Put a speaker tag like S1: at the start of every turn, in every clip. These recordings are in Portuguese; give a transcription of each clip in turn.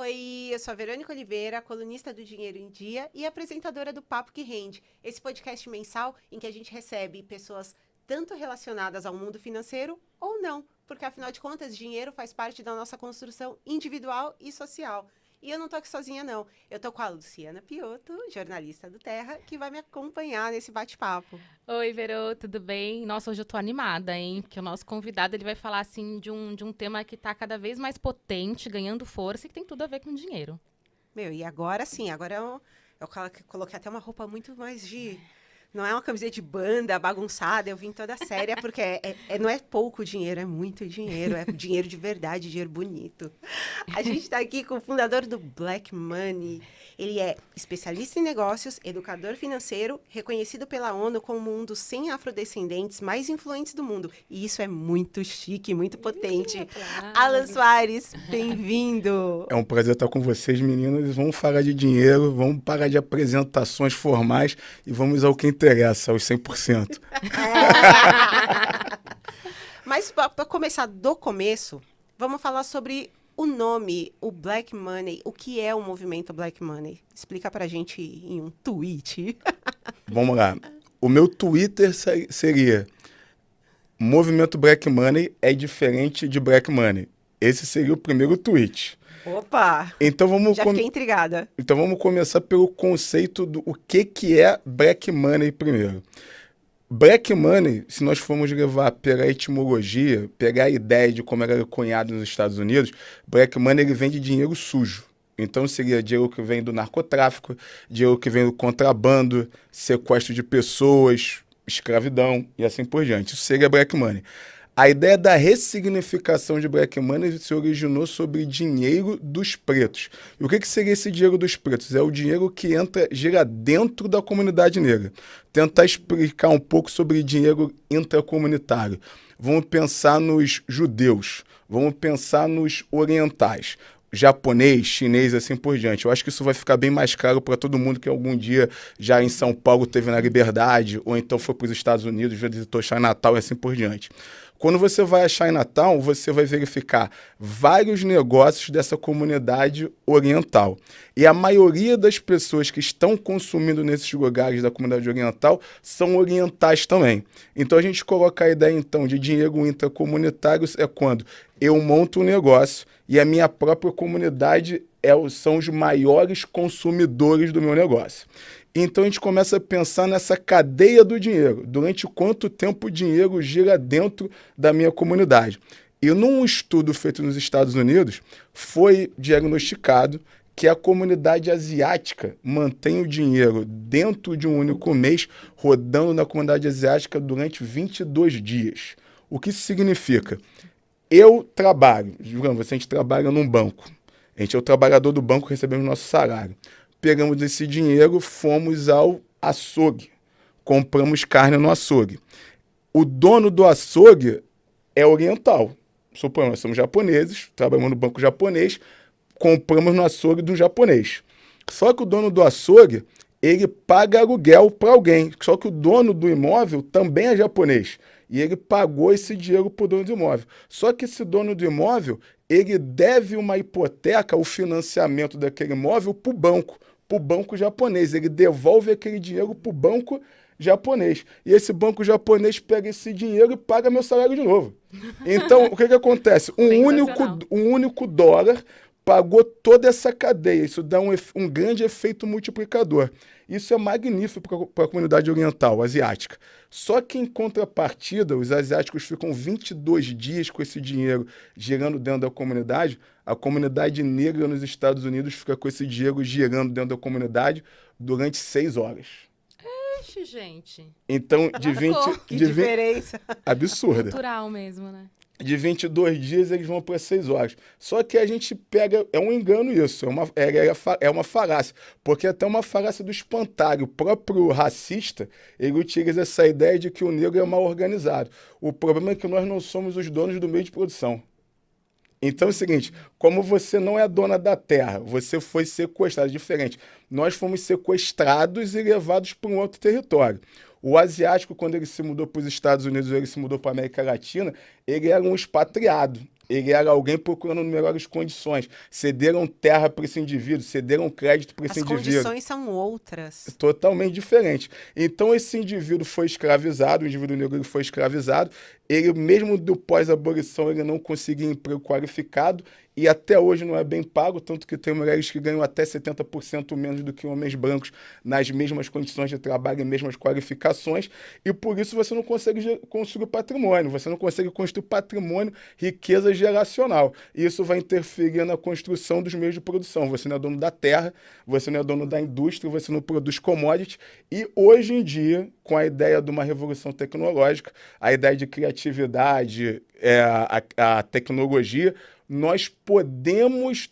S1: Oi, eu sou a Verônica Oliveira, colunista do Dinheiro em Dia e apresentadora do Papo que Rende, esse podcast mensal em que a gente recebe pessoas tanto relacionadas ao mundo financeiro ou não, porque afinal de contas, dinheiro faz parte da nossa construção individual e social. E eu não tô aqui sozinha, não. Eu tô com a Luciana Piotto, jornalista do Terra, que vai me acompanhar nesse bate-papo.
S2: Oi, Verô, tudo bem? Nossa, hoje eu tô animada, hein? Porque o nosso convidado ele vai falar assim de um tema que tá cada vez mais potente, ganhando força e que tem tudo a ver com dinheiro.
S1: Meu, e agora sim, agora eu coloquei até uma roupa muito mais de. Não é uma camiseta de banda bagunçada, eu vim toda séria, porque não é pouco dinheiro, é muito dinheiro, é dinheiro de verdade, dinheiro bonito. A gente está aqui com o fundador do Black Money. Ele é especialista em negócios, educador financeiro, reconhecido pela ONU como um dos 100 afrodescendentes mais influentes do mundo. E isso é muito chique, muito potente. Alan Soares, bem-vindo!
S3: É um prazer estar com vocês, meninas. Vamos falar de dinheiro, vamos parar de apresentações formais e vamos ao que interessa, aos 100%.
S1: Mas para começar do começo, vamos falar sobre o nome, o Black Money. O que é o movimento Black Money? Explica pra gente em um tweet.
S3: Vamos lá. O meu Twitter seria: Movimento Black Money é diferente de Black Money. Esse seria o primeiro tweet.
S1: Opa!
S3: Então
S1: Já fiquei intrigada.
S3: Então vamos começar pelo conceito do o que é Black Money primeiro. Black Money, se nós formos levar pela etimologia, pegar a ideia de como era cunhado nos Estados Unidos, Black Money ele vem de dinheiro sujo. Então seria dinheiro que vem do narcotráfico, dinheiro que vem do contrabando, sequestro de pessoas, escravidão e assim por diante. Isso seria Black Money. A ideia da ressignificação de Black Money se originou sobre dinheiro dos pretos. E o que seria esse dinheiro dos pretos? É o dinheiro que gira dentro da comunidade negra. Tentar explicar um pouco sobre dinheiro intracomunitário. Vamos pensar nos judeus, vamos pensar nos orientais, japonês, chinês, assim por diante. Eu acho que isso vai ficar bem mais claro para todo mundo que algum dia já em São Paulo teve na Liberdade, ou então foi para os Estados Unidos, visitou Chinatown e assim por diante. Quando você vai a Chinatown, você vai verificar vários negócios dessa comunidade oriental. E a maioria das pessoas que estão consumindo nesses lugares da comunidade oriental são orientais também. Então a gente coloca a ideia então de dinheiro intracomunitário é quando eu monto um negócio e a minha própria comunidade são os maiores consumidores do meu negócio. Então a gente começa a pensar nessa cadeia do dinheiro. Durante quanto tempo o dinheiro gira dentro da minha comunidade. E num estudo feito nos Estados Unidos, foi diagnosticado que a comunidade asiática mantém o dinheiro dentro de um único mês, rodando na comunidade asiática durante 22 dias. O que isso significa? Eu trabalho, digamos, a gente trabalha num banco. A gente é o trabalhador do banco, recebemos nosso salário. Pegamos esse dinheiro, fomos ao açougue, compramos carne no açougue. O dono do açougue é oriental. Suponhamos, nós somos japoneses, trabalhamos no banco japonês, compramos no açougue do japonês. Só que o dono do açougue, ele paga aluguel para alguém. Só que o dono do imóvel também é japonês. E ele pagou esse dinheiro para o dono do imóvel. Só que esse dono do imóvel, ele deve uma hipoteca, o financiamento daquele imóvel para o banco japonês. Ele devolve aquele dinheiro para o banco japonês. E esse banco japonês pega esse dinheiro e paga meu salário de novo. Então, o que acontece? Um único dólar pagou toda essa cadeia. Isso dá um grande efeito multiplicador. Isso é magnífico para a comunidade oriental, asiática. Só que, em contrapartida, os asiáticos ficam 22 dias com esse dinheiro girando dentro da comunidade. A comunidade negra nos Estados Unidos fica com esse dinheiro girando dentro da comunidade durante 6 horas.
S2: Ixi, gente.
S3: Então, de 20...
S1: Que diferença.
S3: Absurda.
S2: Cultural mesmo, né?
S3: De 22 dias, eles vão para 6 horas. Só que a gente pega... É um engano isso, é uma falácia. Porque até uma falácia do espantalho. O próprio racista, ele utiliza essa ideia de que o negro é mal organizado. O problema é que nós não somos os donos do meio de produção. Então é o seguinte, como você não é dona da terra, você foi sequestrado, é diferente. Nós fomos sequestrados e levados para um outro território. O asiático, quando ele se mudou para os Estados Unidos, ele se mudou para a América Latina, ele era um expatriado. Ele era alguém procurando melhores condições. Cederam terra para esse indivíduo, cederam crédito para esse
S1: As
S3: indivíduo.
S1: condições são outras.
S3: Totalmente diferente. Então, esse indivíduo foi escravizado, o indivíduo negro ele foi escravizado. Ele, mesmo do pós-abolição, ele não conseguia emprego qualificado e até hoje não é bem pago, tanto que tem mulheres que ganham até 70% menos do que homens brancos nas mesmas condições de trabalho e mesmas qualificações, e por isso você não consegue construir patrimônio, você não consegue construir patrimônio, riqueza geracional. E isso vai interferir na construção dos meios de produção. Você não é dono da terra, você não é dono da indústria, você não produz commodities, e hoje em dia, com a ideia de uma revolução tecnológica, a ideia de criatividade, a tecnologia, nós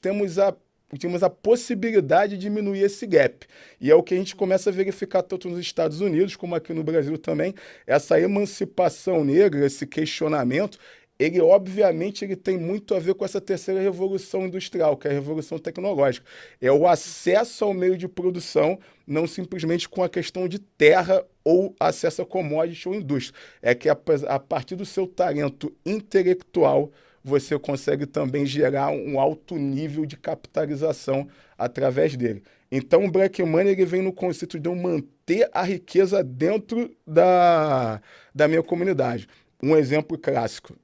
S3: temos a possibilidade de diminuir esse gap. E é o que a gente começa a verificar tanto nos Estados Unidos como aqui no Brasil também. Essa emancipação negra, esse questionamento, ele obviamente ele tem muito a ver com essa terceira revolução industrial, que é a revolução tecnológica. É o acesso ao meio de produção, não simplesmente com a questão de terra ou acesso a commodity ou indústria. É que a partir do seu talento intelectual, você consegue também gerar um alto nível de capitalização através dele. Então, o Black Money ele vem no conceito de eu manter a riqueza dentro da minha comunidade. Um exemplo clássico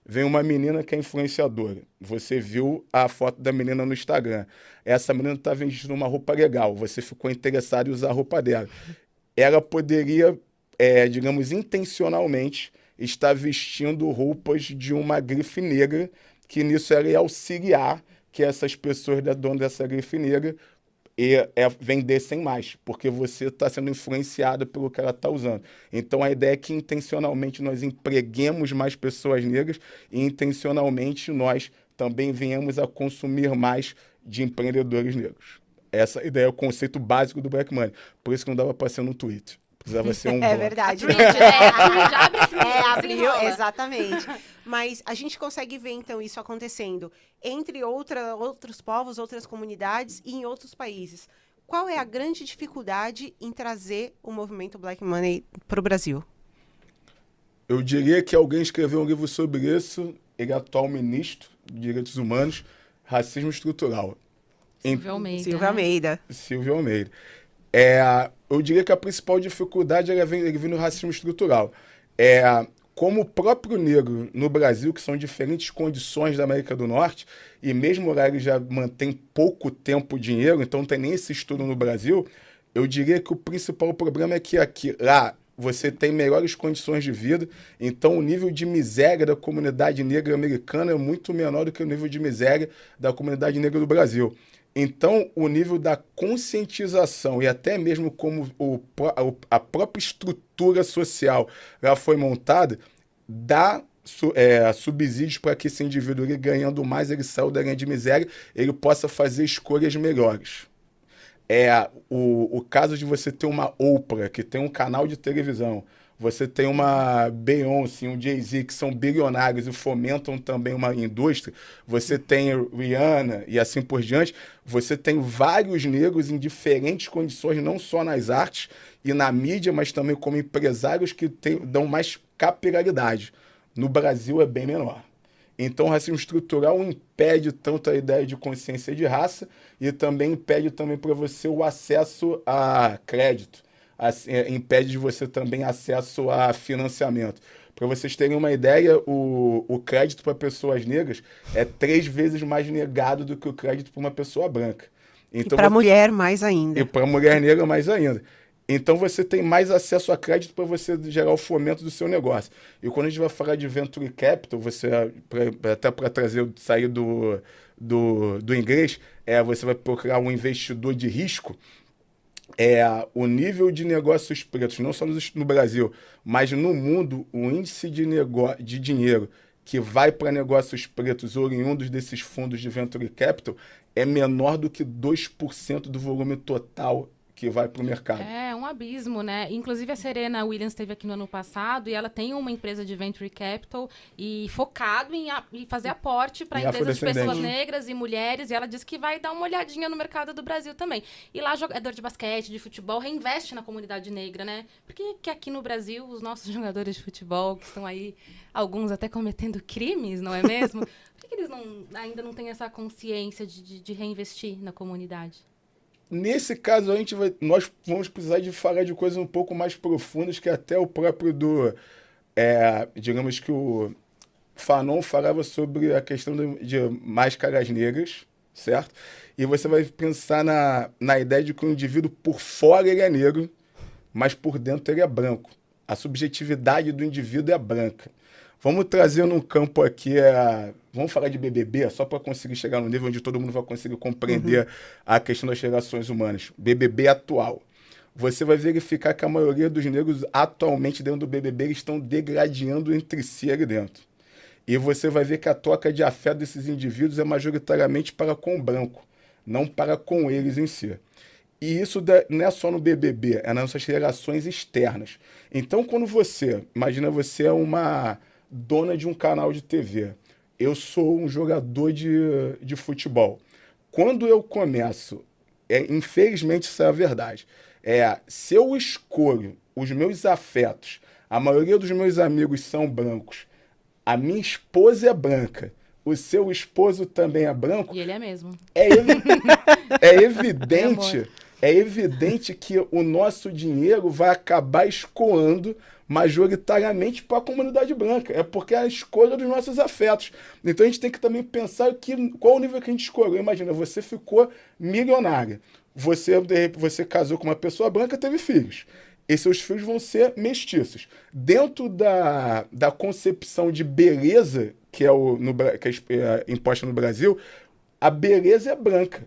S3: vem uma menina que é influenciadora. Você viu a foto da menina no Instagram. Essa menina está vestindo uma roupa legal. Você ficou interessado em usar a roupa dela. Ela poderia, digamos, intencionalmente está vestindo roupas de uma grife negra, que nisso ela ia auxiliar que essas pessoas donas dessa grife negra vendessem mais, porque você está sendo influenciado pelo que ela está usando. Então, a ideia é que intencionalmente nós empreguemos mais pessoas negras e intencionalmente nós também venhamos a consumir mais de empreendedores negros. Essa ideia é o conceito básico do Black Money. Por isso que não dava para ser no Twitter. Precisava ser um
S1: É verdade.
S2: Já abre Twitter,
S1: Abriu,
S2: desenrola.
S1: exatamente. Mas a gente consegue ver, então, isso acontecendo entre outros povos, outras comunidades e em outros países. Qual é a grande dificuldade em trazer o movimento Black Money para o Brasil?
S3: Eu diria que alguém escreveu um livro sobre isso, ele é atual ministro de Direitos Humanos, Racismo Estrutural.
S2: Silvio Almeida.
S1: Silvio
S2: né?
S1: Almeida.
S3: Silvio Almeida. Eu diria que a principal dificuldade ele vem no racismo estrutural. Como o próprio negro no Brasil, que são diferentes condições da América do Norte, e mesmo lá ele já mantém pouco tempo dinheiro, então não tem nem esse estudo no Brasil, eu diria que o principal problema é que lá você tem melhores condições de vida, então o nível de miséria da comunidade negra americana é muito menor do que o nível de miséria da comunidade negra do Brasil. Então, o nível da conscientização e até mesmo como a própria estrutura social já foi montada, dá subsídios para que esse indivíduo, ele ganhando mais, ele saia da linha de miséria, ele possa fazer escolhas melhores. O caso de você ter uma Oprah, que tem um canal de televisão, você tem uma Beyoncé, um Jay-Z, que são bilionários e fomentam também uma indústria. Você tem Rihanna e assim por diante. Você tem vários negros em diferentes condições, não só nas artes e na mídia, mas também como empresários que dão mais capilaridade. No Brasil é bem menor. Então, o racismo estrutural impede tanto a ideia de consciência de raça e também impede também para você o acesso a crédito. Impede de você também acesso a financiamento. Para vocês terem uma ideia, o crédito para pessoas negras é 3 vezes mais negado do que o crédito para uma pessoa branca. Então,
S1: e para a mulher, mais ainda.
S3: E para a mulher negra, mais ainda. Então, você tem mais acesso a crédito para você gerar o fomento do seu negócio. E quando a gente vai falar de Venture Capital, até para sair do inglês, você vai procurar um investidor de risco. O nível de negócios pretos, não só no Brasil, mas no mundo, o índice de dinheiro que vai para negócios pretos oriundos desses fundos de Venture Capital é menor do que 2% do volume total que vai para o mercado.
S2: É um abismo, né? Inclusive a Serena Williams esteve aqui no ano passado e ela tem uma empresa de venture capital e focado em fazer aporte para empresas de pessoas negras e mulheres, e ela disse que vai dar uma olhadinha no mercado do Brasil também. E lá jogador de basquete, de futebol, reinveste na comunidade negra, né? Porque que aqui no Brasil os nossos jogadores de futebol, que estão aí, alguns até cometendo crimes, não é mesmo? Por que eles ainda não têm essa consciência de reinvestir na comunidade?
S3: Nesse caso, nós vamos precisar de falar de coisas um pouco mais profundas, que até o próprio digamos que o Fanon falava sobre a questão de máscaras negras, certo? E você vai pensar na ideia de que o indivíduo, por fora, ele é negro, mas por dentro ele é branco. A subjetividade do indivíduo é branca. Vamos trazer num campo aqui, vamos falar de BBB, só para conseguir chegar no nível onde todo mundo vai conseguir compreender a questão das relações humanas. BBB atual. Você vai verificar que a maioria dos negros atualmente dentro do BBB eles estão degradando entre si ali dentro. E você vai ver que a troca de afeto desses indivíduos é majoritariamente para com o branco, não para com eles em si. E isso não é só no BBB, é nas nossas relações externas. Então, quando imagina você é uma dona de um canal de TV, eu sou um jogador de futebol. Quando eu começo, infelizmente isso é a verdade, se eu escolho os meus afetos, a maioria dos meus amigos são brancos, a minha esposa é branca, o seu esposo também é branco.
S2: E ele é mesmo.
S3: É evidente que o nosso dinheiro vai acabar escoando majoritariamente para a comunidade branca. É porque é a escolha dos nossos afetos. Então a gente tem que também pensar qual o nível que a gente escolheu. Imagina, você ficou milionária. Você casou com uma pessoa branca, teve filhos. E seus filhos vão ser mestiços. Dentro da concepção de beleza, que é imposta no Brasil, a beleza é branca.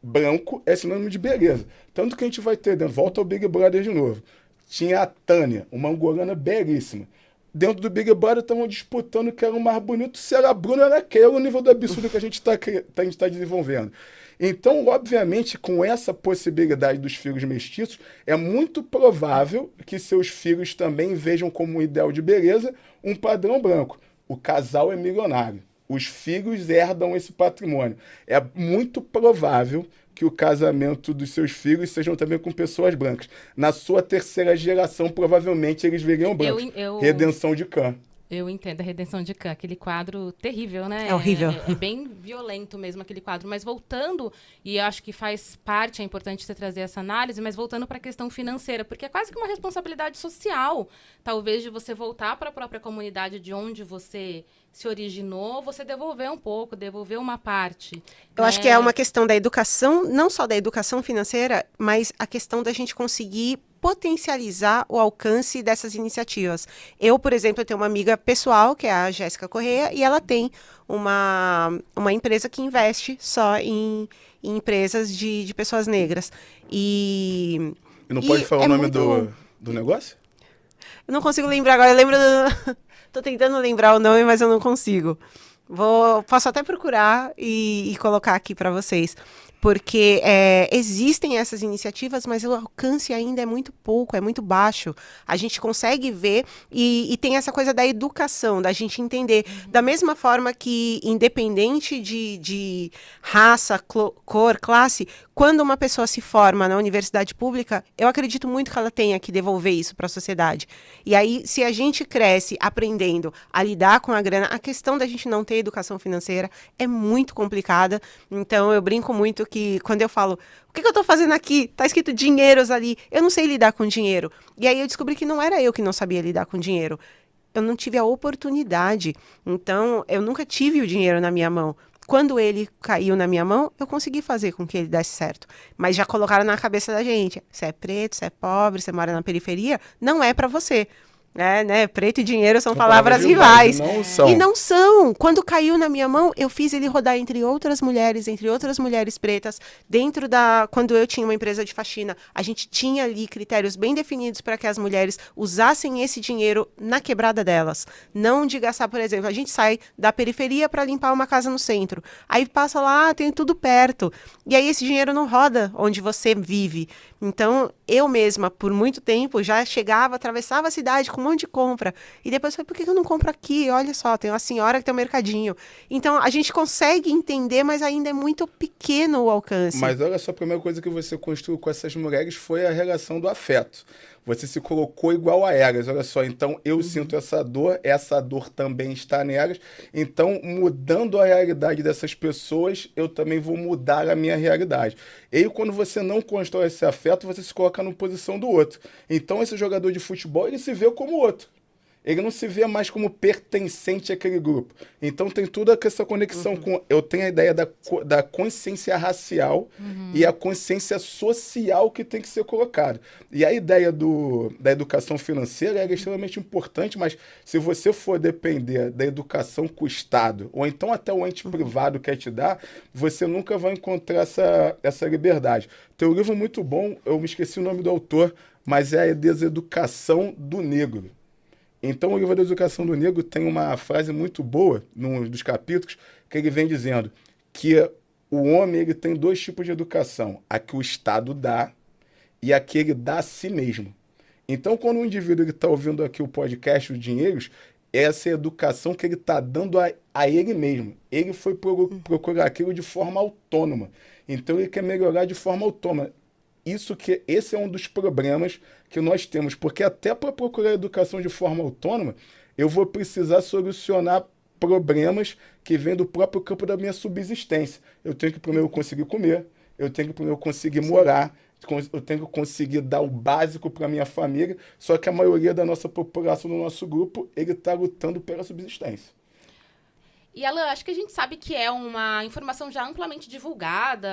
S3: Branco é sinônimo de beleza. Tanto que a gente vai ter dentro, volta ao Big Brother de novo. Tinha a Tânia, uma angolana belíssima. Dentro do Big Brother estavam disputando quem era o mais bonito, se era a Bruna, era aquele, o nível do absurdo que a gente está desenvolvendo. Então, obviamente, com essa possibilidade dos filhos mestiços, é muito provável que seus filhos também vejam como um ideal de beleza um padrão branco. O casal é milionário. Os filhos herdam esse patrimônio. É muito provável que o casamento dos seus filhos sejam também com pessoas brancas. Na sua terceira geração, provavelmente, eles viriam brancos. Redenção de Khan.
S2: Eu entendo a Redenção de Khan, aquele quadro terrível, né?
S1: É horrível.
S2: É bem violento mesmo aquele quadro. Mas voltando, e acho que faz parte, é importante você trazer essa análise, mas voltando para a questão financeira, porque é quase que uma responsabilidade social, talvez, de você voltar para a própria comunidade de onde você se originou, você devolver um pouco, devolver uma parte.
S1: Eu acho que é uma questão da educação, não só da educação financeira, mas a questão da gente conseguir potencializar o alcance dessas iniciativas. Eu, por exemplo, tenho uma amiga pessoal, que é a Jéssica Correia, e ela tem uma empresa que investe só em empresas de pessoas negras.
S3: E não pode falar o nome do negócio?
S1: Eu não consigo lembrar agora, eu lembro Tô tentando lembrar o nome, mas eu não consigo. Posso até procurar e colocar aqui para vocês. Porque existem essas iniciativas, mas o alcance ainda é muito pouco, é muito baixo. A gente consegue ver e tem essa coisa da educação, da gente entender. Da mesma forma que, independente de raça, cor, classe, quando uma pessoa se forma na universidade pública, eu acredito muito que ela tenha que devolver isso para a sociedade. E aí, se a gente cresce aprendendo a lidar com a grana, a questão da gente não ter educação financeira é muito complicada. Então, eu brinco muito que quando eu falo, o que eu estou fazendo aqui? Tá escrito dinheiros ali. Eu não sei lidar com dinheiro. E aí eu descobri que não era eu que não sabia lidar com dinheiro. Eu não tive a oportunidade. Então, eu nunca tive o dinheiro na minha mão. Quando ele caiu na minha mão, eu consegui fazer com que ele desse certo. Mas já colocaram na cabeça da gente, você é preto, você é pobre, você mora na periferia, não é para você. Né? Preto e dinheiro são palavras rivais.
S3: Não são.
S1: E não são. Quando caiu na minha mão, eu fiz ele rodar entre outras mulheres pretas. Quando eu tinha uma empresa de faxina, a gente tinha ali critérios bem definidos para que as mulheres usassem esse dinheiro na quebrada delas. Não de gastar, por exemplo, a gente sai da periferia para limpar uma casa no centro. Aí passa lá, tem tudo perto. E aí esse dinheiro não roda onde você vive. Então, eu mesma, por muito tempo, já chegava, atravessava a cidade com um monte de compra. E depois falei, por que eu não compro aqui? Olha só, tem uma senhora que tem um mercadinho. Então, a gente consegue entender, mas ainda é muito pequeno o alcance.
S3: Mas olha só, a primeira coisa que você construiu com essas mulheres foi a relação do afeto. Você se colocou igual a elas. Olha só, então eu sinto essa dor também está nelas. Então, mudando a realidade dessas pessoas, eu também vou mudar a minha realidade. E aí, quando você não constrói esse afeto, você se coloca na posição do outro. Então, esse jogador de futebol, ele se vê como outro. Ele não se vê mais como pertencente àquele grupo. Então tem toda essa conexão com... Eu tenho a ideia da consciência racial e a consciência social que tem que ser colocada. E a ideia da educação financeira é extremamente importante, mas se você for depender da educação que o Estado, ou então até o ente privado quer te dar, você nunca vai encontrar essa liberdade. Tem um livro muito bom, eu me esqueci o nome do autor, mas é a Deseducação do Negro. Então, o livro da Educação do Negro tem uma frase muito boa, num dos capítulos, que ele vem dizendo que o homem ele tem 2 tipos de educação, a que o Estado dá e a que ele dá a si mesmo. Então, quando o indivíduo está ouvindo aqui o podcast, os Dinheiros, essa é a educação que ele está dando a ele mesmo. Ele foi procurar aquilo de forma autônoma. Então, ele quer melhorar de forma autônoma. Esse é um dos problemas que nós temos, porque até para procurar educação de forma autônoma, eu vou precisar solucionar problemas que vêm do próprio campo da minha subsistência. Eu tenho que primeiro conseguir comer, eu tenho que primeiro conseguir morar, eu tenho que conseguir dar o básico para minha família, só que a maioria da nossa população, do nosso grupo, ele está lutando pela subsistência.
S2: E, Alan, acho que a gente sabe que é uma informação já amplamente divulgada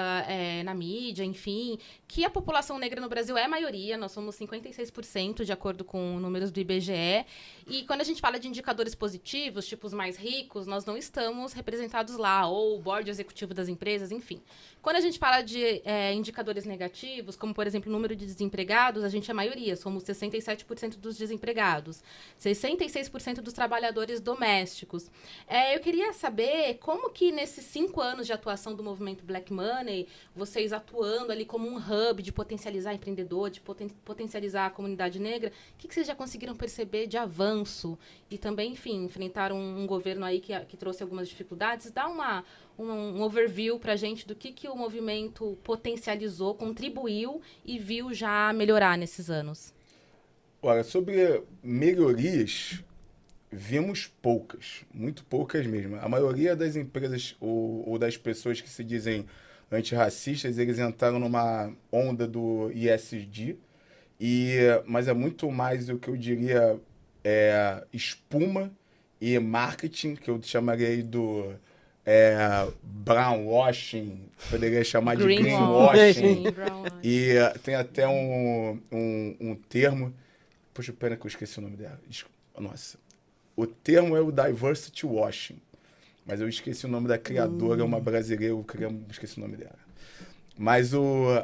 S2: na mídia, enfim, que a população negra no Brasil é a maioria, nós somos 56%, de acordo com números do IBGE, e quando a gente fala de indicadores positivos, tipo os mais ricos, nós não estamos representados lá, ou o board executivo das empresas, enfim. Quando a gente fala de indicadores negativos, como, por exemplo, o número de desempregados, a gente é a maioria, somos 67% dos desempregados, 66% dos trabalhadores domésticos. Eu queria saber como que nesses 5 anos de atuação do movimento Black Money, vocês atuando ali como um hub de potencializar empreendedor, de potencializar a comunidade negra, o que vocês já conseguiram perceber de avanço? E também, enfim, enfrentaram um governo aí que trouxe algumas dificuldades. Dá um overview para a gente do que o movimento potencializou, contribuiu e viu já melhorar nesses anos.
S3: Olha, sobre melhorias, vimos poucas, muito poucas mesmo. A maioria das empresas ou das pessoas que se dizem antirracistas, eles entraram numa onda do ESG, mas é muito mais o que eu diria espuma e marketing, que eu chamaria do brownwashing, poderia chamar de greenwashing. E tem até um termo, poxa, pena que eu esqueci o nome dela. Nossa. O termo é o diversity washing, mas eu esqueci o nome da criadora, é uma brasileira, eu esqueci o nome dela. Mas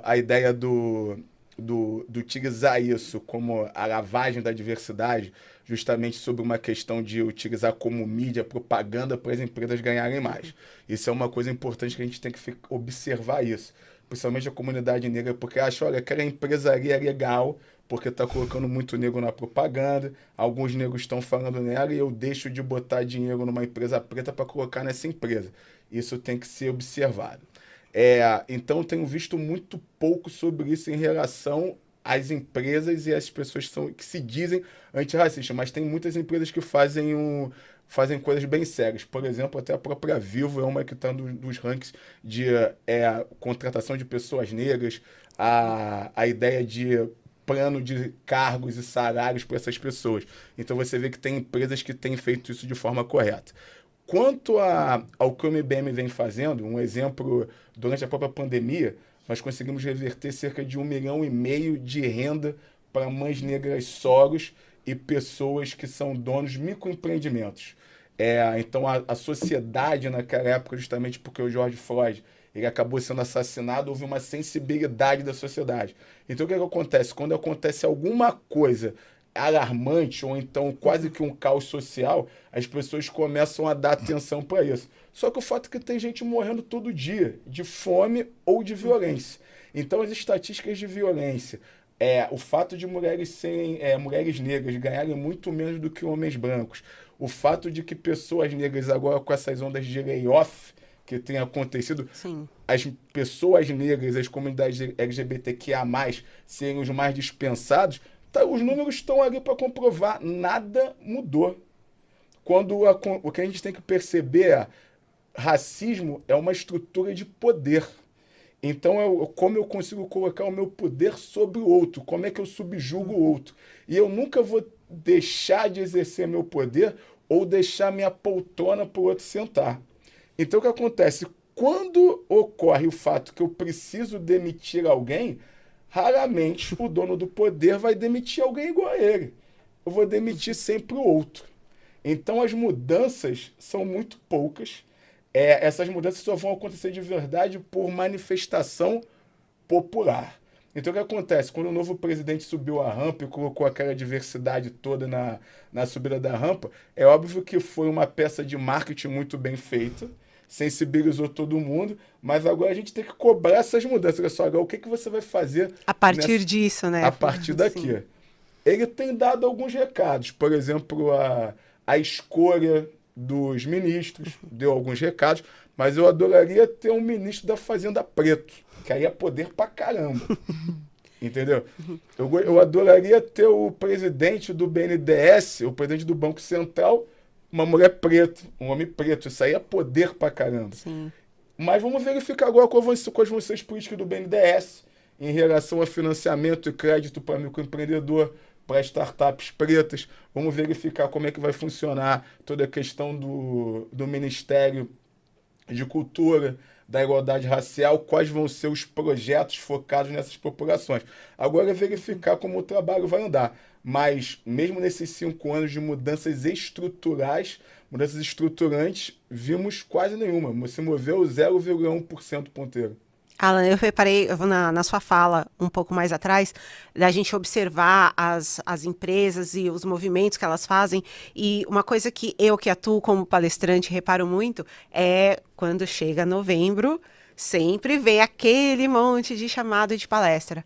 S3: a ideia de utilizar isso como a lavagem da diversidade, justamente sobre uma questão de utilizar como mídia, propaganda para as empresas ganharem mais. Isso é uma coisa importante que a gente tem que observar isso, principalmente a comunidade negra, porque acha, olha, aquela empresaria é legal, porque está colocando muito negro na propaganda, alguns negros estão falando nela e eu deixo de botar dinheiro numa empresa preta para colocar nessa empresa. Isso tem que ser observado. Então, eu tenho visto muito pouco sobre isso em relação às empresas e às pessoas que se dizem antirracistas, mas tem muitas empresas que fazem coisas bem sérias. Por exemplo, até a própria Vivo é uma que está nos rankings de contratação de pessoas negras, a ideia de plano de cargos e salários para essas pessoas. Então, você vê que tem empresas que têm feito isso de forma correta. Quanto ao que o MBM vem fazendo, um exemplo, durante a própria pandemia, nós conseguimos reverter cerca de 1,5 milhão de renda para mães negras solos e pessoas que são donos de microempreendimentos. Então, a sociedade naquela época, justamente porque o George Floyd ele acabou sendo assassinado, houve uma sensibilidade da sociedade. Então, o que acontece? Quando acontece alguma coisa alarmante ou então quase que um caos social, as pessoas começam a dar atenção para isso. Só que o fato é que tem gente morrendo todo dia, de fome ou de violência. Então, as estatísticas de violência, o fato de mulheres negras ganharem muito menos do que homens brancos, o fato de que pessoas negras agora com essas ondas de layoff que tem acontecido,
S1: Sim.
S3: as pessoas negras, as comunidades LGBTQIA+, serem os mais dispensados, os números estão ali para comprovar, nada mudou. O que a gente tem que perceber é racismo é uma estrutura de poder. Então, como eu consigo colocar o meu poder sobre o outro, como é que eu subjugo o outro. E eu nunca vou deixar de exercer meu poder ou deixar minha poltrona para o outro sentar. Então, o que acontece? Quando ocorre o fato que eu preciso demitir alguém, raramente o dono do poder vai demitir alguém igual a ele. Eu vou demitir sempre o outro. Então, as mudanças são muito poucas. Essas mudanças só vão acontecer de verdade por manifestação popular. Então, o que acontece? Quando o novo presidente subiu a rampa e colocou aquela diversidade toda na subida da rampa, é óbvio que foi uma peça de marketing muito bem feita, sensibilizou todo mundo, mas agora a gente tem que cobrar essas mudanças. Olha só, agora o que você vai fazer
S1: a partir disso, né?
S3: A partir daqui. Sim. Ele tem dado alguns recados, por exemplo, a escolha dos ministros, deu alguns recados, mas eu adoraria ter um ministro da Fazenda preto, que aí é poder pra caramba. Entendeu? Eu adoraria ter o presidente do BNDES, o presidente do Banco Central, uma mulher preta, um homem preto. Isso aí é poder pra caramba.
S1: Sim.
S3: Mas vamos verificar agora quais vão ser as políticas do BNDES em relação a financiamento e crédito para microempreendedor, para startups pretas. Vamos verificar como é que vai funcionar toda a questão do Ministério de Cultura, da igualdade racial, quais vão ser os projetos focados nessas populações. Agora é verificar como o trabalho vai andar. Mas, mesmo nesses 5 anos de mudanças estruturais, mudanças estruturantes, vimos quase nenhuma. Se moveu 0,1% ponteiro.
S1: Alan, eu reparei na sua fala um pouco mais atrás, da gente observar as empresas e os movimentos que elas fazem, e uma coisa que eu que atuo como palestrante reparo muito é quando chega novembro, sempre vem aquele monte de chamado de palestra.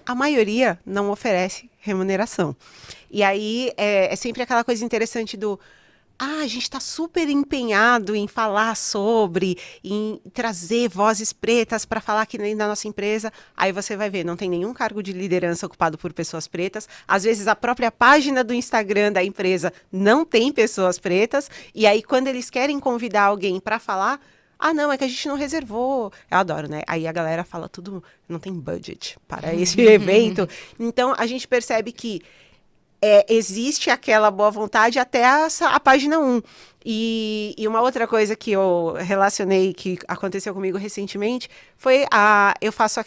S1: A maioria não oferece remuneração. E aí é sempre aquela coisa interessante do... a gente está super empenhado em falar sobre, em trazer vozes pretas para falar aqui na nossa empresa. Aí você vai ver, não tem nenhum cargo de liderança ocupado por pessoas pretas. Às vezes a própria página do Instagram da empresa não tem pessoas pretas. E aí quando eles querem convidar alguém para falar... não, é que a gente não reservou. Eu adoro, né? Aí a galera fala tudo, não tem budget para esse evento. Então, a gente percebe que existe aquela boa vontade até a página 1. E uma outra coisa que eu relacionei, que aconteceu comigo recentemente, foi eu faço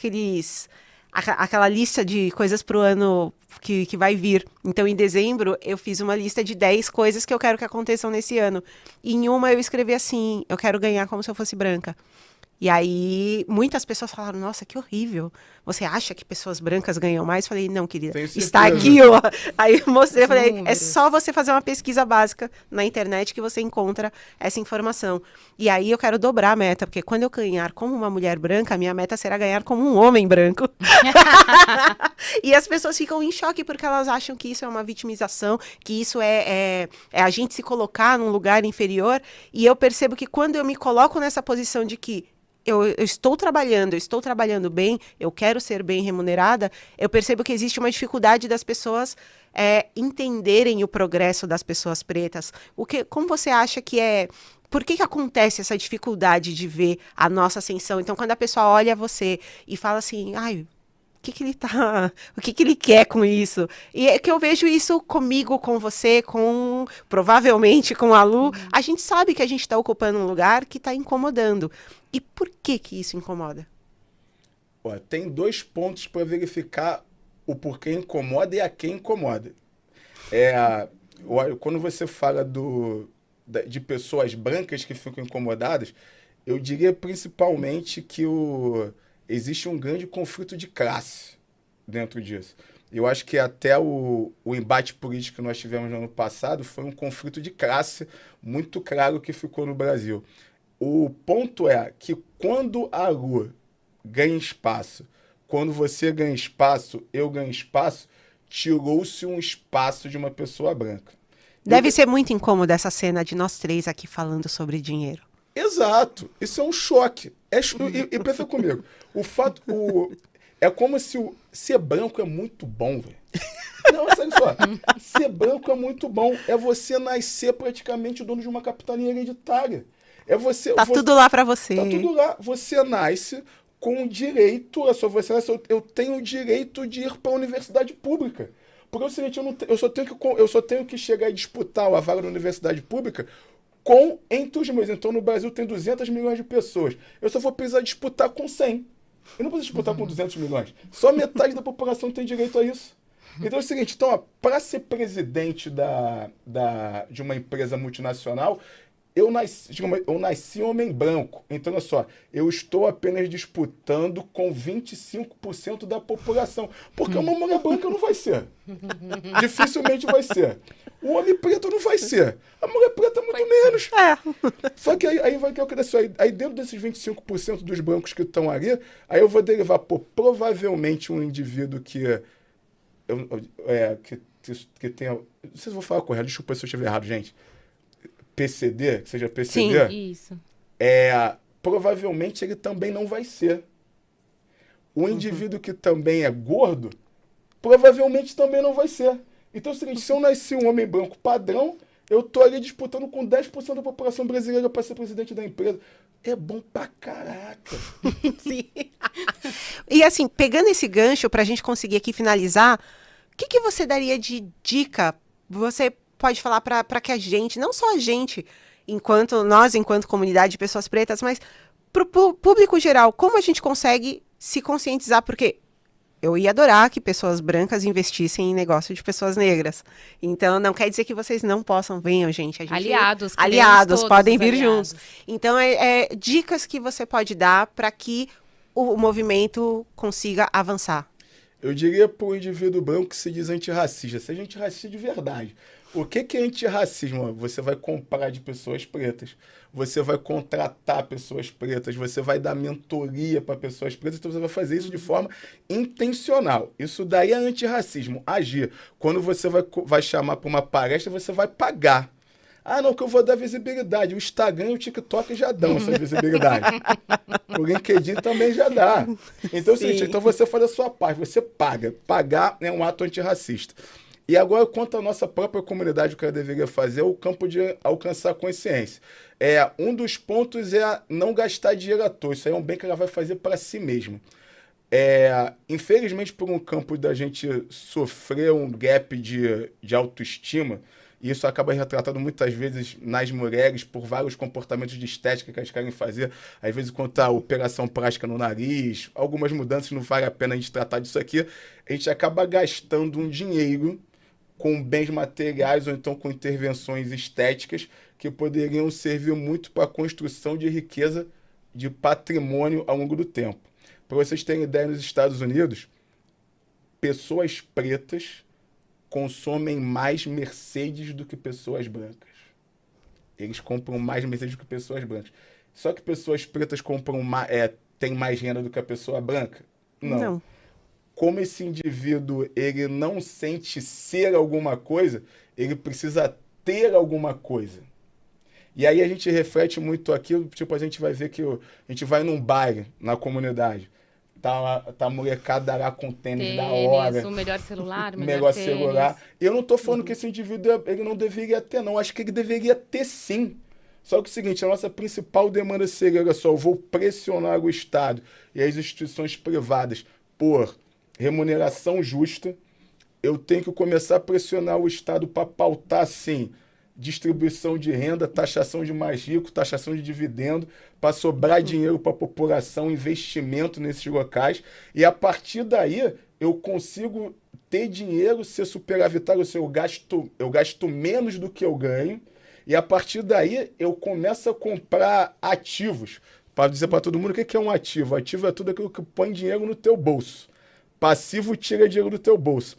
S1: aquela lista de coisas para o ano que vai vir. Então, em dezembro, eu fiz uma lista de 10 coisas que eu quero que aconteçam nesse ano. E em uma eu escrevi assim, eu quero ganhar como se eu fosse branca. E aí, muitas pessoas falaram, nossa, que horrível. Você acha que pessoas brancas ganham mais? Falei, não, querida, está aqui, ó. Aí eu mostrei, falei, é só você fazer uma pesquisa básica na internet que você encontra essa informação. E aí eu quero dobrar a meta, porque quando eu ganhar como uma mulher branca, a minha meta será ganhar como um homem branco. E as pessoas ficam em choque porque elas acham que isso é uma vitimização, que isso é a gente se colocar num lugar inferior. E eu percebo que quando eu me coloco nessa posição de que eu estou trabalhando bem, eu quero ser bem remunerada, eu percebo que existe uma dificuldade das pessoas entenderem o progresso das pessoas pretas. Como você acha que por que acontece essa dificuldade de ver a nossa ascensão? Então, quando a pessoa olha você e fala assim, o que ele quer com isso? E é que eu vejo isso comigo, com você, provavelmente com a Lu. A gente sabe que a gente está ocupando um lugar que está incomodando. E por que isso incomoda?
S3: Tem 2 pontos para verificar o porquê incomoda e a quem incomoda. Quando você fala de pessoas brancas que ficam incomodadas, eu diria principalmente que existe um grande conflito de classe dentro disso. Eu acho que até o embate político que nós tivemos no ano passado foi um conflito de classe muito claro que ficou no Brasil. O ponto é que quando a Lu ganha espaço, quando você ganha espaço, eu ganho espaço, tirou-se um espaço de uma pessoa branca.
S1: Deve ser muito incômoda essa cena de nós três aqui falando sobre dinheiro.
S3: Exato. Isso é um choque. E pensa comigo. É como se ser branco é muito bom, velho. Não, olha só. Ser branco é muito bom. É você nascer praticamente dono de uma capitania hereditária.
S1: Tudo lá pra você.
S3: Tá tudo lá. Você nasce com direito, eu tenho o direito de ir para a universidade pública. Porque é o seguinte, eu só tenho que chegar e disputar a vaga da universidade pública entre os meus. Então, no Brasil tem 200 milhões de pessoas. Eu só vou precisar disputar com 100. Eu não preciso disputar com 200 milhões. Só metade da população tem direito a isso. Então é o seguinte, para ser presidente de uma empresa multinacional, eu nasci homem branco. Então, olha só, eu estou apenas disputando com 25% da população. Porque uma mulher branca não vai ser. Dificilmente vai ser. O homem preto não vai ser. A mulher preta muito menos. Só que aí vai que eu crescer. Aí dentro desses 25% dos brancos que estão ali, aí eu vou derivar, provavelmente um indivíduo que tenha... Não sei se eu vou falar correto, desculpa se eu estiver errado, gente. PCD, que seja PCD.
S2: Sim, isso.
S3: Provavelmente ele também não vai ser. O indivíduo que também é gordo, provavelmente também não vai ser. Então é o seguinte, se eu nasci um homem branco padrão, eu tô ali disputando com 10% da população brasileira para ser presidente da empresa. É bom pra caraca.
S1: Sim. E assim, pegando esse gancho pra gente conseguir aqui finalizar, o que você daria de dica? Você pode falar para que a gente, não só a gente, enquanto comunidade de pessoas pretas, mas para o público geral, como a gente consegue se conscientizar? Porque eu ia adorar que pessoas brancas investissem em negócio de pessoas negras. Então, não quer dizer que vocês não possam. Venham, gente.
S2: Aliados
S1: podem vir juntos. Então, dicas que você pode dar para que o movimento consiga avançar.
S3: Eu diria para o indivíduo branco que se diz antirracista. Seja antirracista de verdade. O que é antirracismo? Você vai comprar de pessoas pretas, você vai contratar pessoas pretas, você vai dar mentoria para pessoas pretas, então você vai fazer isso de forma intencional. Isso daí é antirracismo, agir. Quando você vai chamar para uma palestra, você vai pagar. Ah, não, que eu vou dar visibilidade. O Instagram e o TikTok já dão essa visibilidade. O LinkedIn também já dá. Então é o seguinte, então você faz a sua parte, você paga. Pagar é um ato antirracista. E agora, quanto à nossa própria comunidade, o que ela deveria fazer é o campo de alcançar consciência. Um dos pontos é não gastar dinheiro à toa. Isso aí é um bem que ela vai fazer para si mesma. Infelizmente, por um campo da gente sofrer um gap de autoestima, e isso acaba retratado muitas vezes nas mulheres por vários comportamentos de estética que elas querem fazer. Às vezes, quanto à operação plástica no nariz, algumas mudanças, não vale a pena a gente tratar disso aqui. A gente acaba gastando um dinheiro com bens materiais ou então com intervenções estéticas que poderiam servir muito para a construção de riqueza, de patrimônio ao longo do tempo. Para vocês terem ideia, nos Estados Unidos, pessoas pretas consomem mais Mercedes do que pessoas brancas. Eles compram mais Mercedes do que pessoas brancas. Só que pessoas pretas têm mais renda do que a pessoa branca? Não. Como esse indivíduo ele não sente ser alguma coisa, ele precisa ter alguma coisa. E aí a gente reflete muito aquilo, tipo, a gente vai ver que a gente vai num baile na comunidade, tá a molecada lá com tênis da hora.
S2: O melhor celular,
S3: melhor celular. E eu não tô falando que esse indivíduo ele não deveria ter, não. Acho que ele deveria ter sim. Só que é o seguinte, a nossa principal demanda seria, olha só, eu vou pressionar o Estado e as instituições privadas por remuneração justa. Eu tenho que começar a pressionar o Estado para pautar, sim, distribuição de renda, taxação de mais rico, taxação de dividendo, para sobrar dinheiro para a população, investimento nesses locais. E a partir daí, eu consigo ter dinheiro, ser superavitário, ou seja, eu gasto menos do que eu ganho, e a partir daí eu começo a comprar ativos. Para dizer para todo mundo o que é um ativo. Ativo é tudo aquilo que põe dinheiro no teu bolso. Passivo tira dinheiro do teu bolso.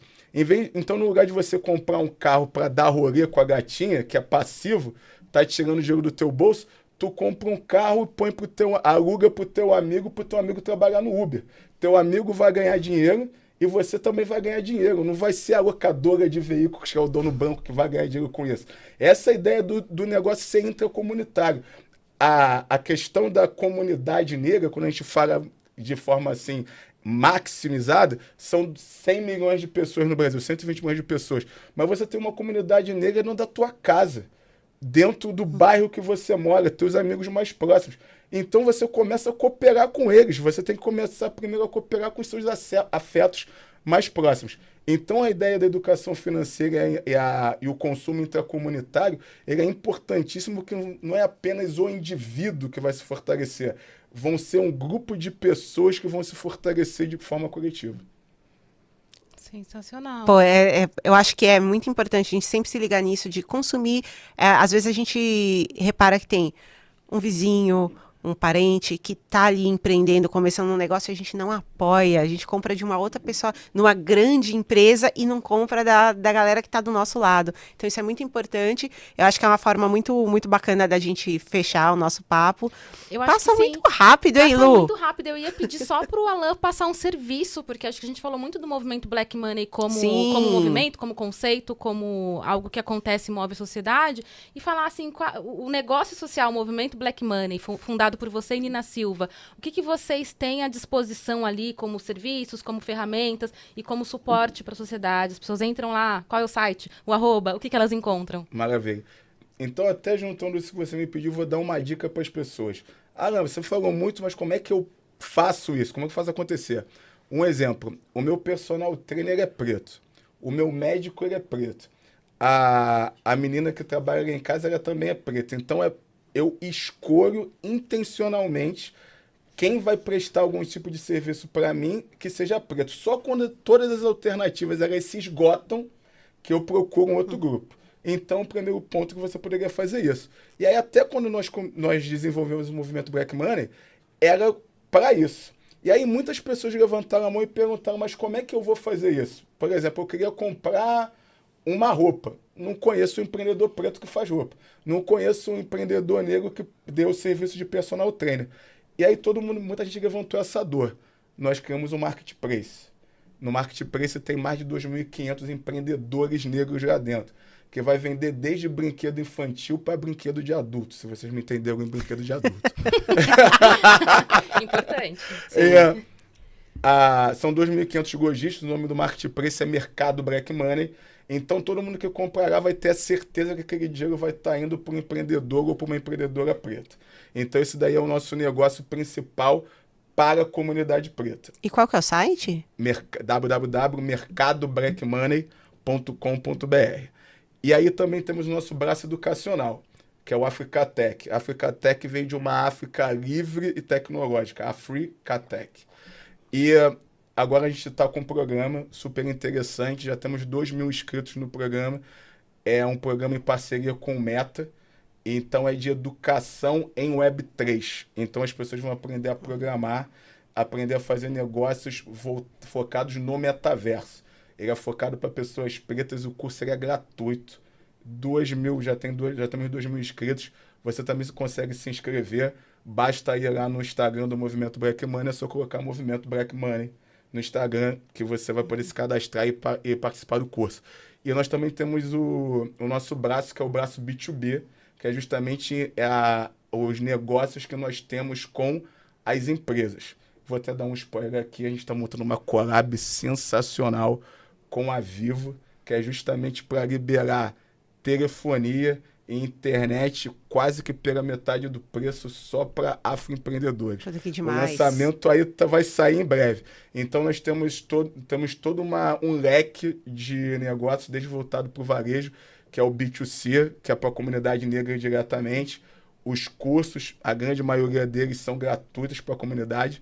S3: Então, no lugar de você comprar um carro para dar rolê com a gatinha, que é passivo, tá tirando dinheiro do teu bolso, tu compra um carro e aluga pro teu amigo trabalhar no Uber. Teu amigo vai ganhar dinheiro e você também vai ganhar dinheiro. Não vai ser a locadora de veículos, que é o dono branco, que vai ganhar dinheiro com isso. Essa é a ideia do negócio ser intracomunitário. A questão da comunidade negra, quando a gente fala de forma assim maximizada, são 100 milhões de pessoas no Brasil, 120 milhões de pessoas. Mas você tem uma comunidade negra dentro da tua casa, dentro do bairro que você mora, teus amigos mais próximos. Então você começa a cooperar com eles. Você tem que começar primeiro a cooperar com os seus afetos mais próximos. Então a ideia da educação financeira e o consumo intracomunitário, ele é importantíssimo, que não é apenas o indivíduo que vai se fortalecer. Vão ser um grupo de pessoas que vão se fortalecer de forma coletiva.
S2: Sensacional.
S1: Pô, eu acho que é muito importante a gente sempre se ligar nisso de consumir. Às vezes a gente repara que tem um vizinho, um parente que tá ali empreendendo, começando um negócio, e a gente não apoia, a gente compra de uma outra pessoa, numa grande empresa, e não compra da galera que tá do nosso lado. Então isso é muito importante. Eu acho que é uma forma muito, muito bacana da gente fechar o nosso papo.
S2: Eu acho
S1: Passa
S2: que
S1: muito rápido, hein, Lu?
S2: Passa muito rápido. Eu ia pedir só pro Alan passar um serviço, porque acho que a gente falou muito do movimento Black Money como movimento, como conceito, como algo que acontece e move a sociedade, e falar assim, o negócio social, o movimento Black Money, fundado por você e Nina Silva, o que vocês têm à disposição ali como serviços, como ferramentas e como suporte para a sociedade? As pessoas entram lá, qual é o site, o @, o que elas encontram?
S3: Maravilha. Então, até juntando isso que você me pediu, vou dar uma dica para as pessoas. Não, você falou muito, mas como é que eu faço isso? Como é que eu faço acontecer? Um exemplo, o meu personal trainer é preto, o meu médico ele é preto, a menina que trabalha lá em casa ela também é preta, então eu escolho intencionalmente quem vai prestar algum tipo de serviço para mim que seja preto. Só quando todas as alternativas elas se esgotam que eu procuro um outro grupo. Então, o primeiro ponto que você poderia fazer isso. E aí, até quando nós desenvolvemos o movimento Black Money, era para isso. E aí, muitas pessoas levantaram a mão e perguntaram, mas como é que eu vou fazer isso? Por exemplo, eu queria comprar uma roupa. Não conheço um empreendedor preto que faz roupa. Não conheço um empreendedor negro que dê o serviço de personal trainer. E aí muita gente levantou essa dor. Nós criamos um marketplace. No marketplace tem mais de 2.500 empreendedores negros lá dentro, que vai vender desde brinquedo infantil para brinquedo de adulto, se vocês me entenderam em brinquedo de adulto.
S2: Importante.
S3: São 2.500 lojistas, o nome do marketplace é Mercado Black Money. Então, todo mundo que comprará vai ter a certeza que aquele dinheiro vai estar indo para um empreendedor ou para uma empreendedora preta. Então, esse daí é o nosso negócio principal para a comunidade preta.
S1: E qual que é o site?
S3: www.mercadoblackmoney.com.br. E aí também temos o nosso braço educacional, que é o Africatech. A Africatech vem de uma África livre e tecnológica, Africatech. E agora a gente está com um programa super interessante, já temos 2.000 inscritos no programa. É um programa em parceria com o Meta, então é de educação em Web3. Então as pessoas vão aprender a programar, aprender a fazer negócios focados no metaverso. Ele é focado para pessoas pretas, o curso é gratuito. 2.000, já temos 2.000 inscritos. Você também consegue se inscrever. Basta ir lá no Instagram do Movimento Black Money, é só colocar Movimento Black Money no Instagram, que você vai poder se cadastrar e participar do curso. E nós também temos o nosso braço, que é o braço B2B, que é justamente os negócios que nós temos com as empresas. Vou até dar um spoiler aqui, a gente está montando uma collab sensacional com a Vivo, que é justamente para liberar telefonia e internet quase que pela metade do preço só para afroempreendedores.
S1: Que demais.
S3: O lançamento aí vai sair em breve. Então nós temos todo um leque de negócios, desde voltado para o varejo, que é o B2C, que é para a comunidade negra diretamente. Os cursos, a grande maioria deles são gratuitos para a comunidade.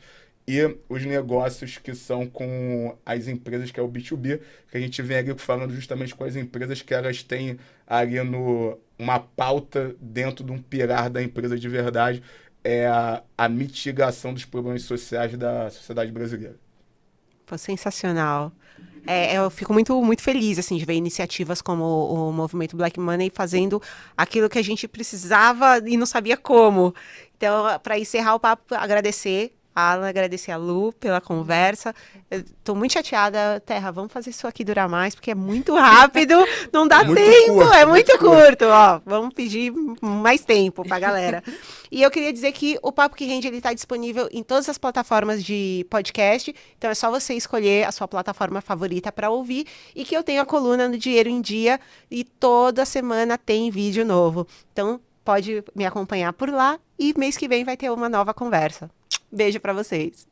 S3: e os negócios que são com as empresas, que é o B2B, que a gente vem ali falando justamente com as empresas que elas têm ali uma pauta dentro de um pilar da empresa de verdade, é a mitigação dos problemas sociais da sociedade brasileira.
S1: Pô, sensacional. Eu fico muito, muito feliz assim, de ver iniciativas como o movimento Black Money fazendo aquilo que a gente precisava e não sabia como. Então, para encerrar o papo, agradecer a Alan, agradecer a Lu pela conversa. Estou muito chateada. Terra, vamos fazer isso aqui durar mais, porque é muito rápido, não dá tempo, é muito curto. Ó, vamos pedir mais tempo para a galera. E eu queria dizer que o Papo que Rende está disponível em todas as plataformas de podcast, então é só você escolher a sua plataforma favorita para ouvir, e que eu tenho a coluna no Dinheiro em Dia, e toda semana tem vídeo novo. Então, pode me acompanhar por lá, e mês que vem vai ter uma nova conversa. Beijo para vocês.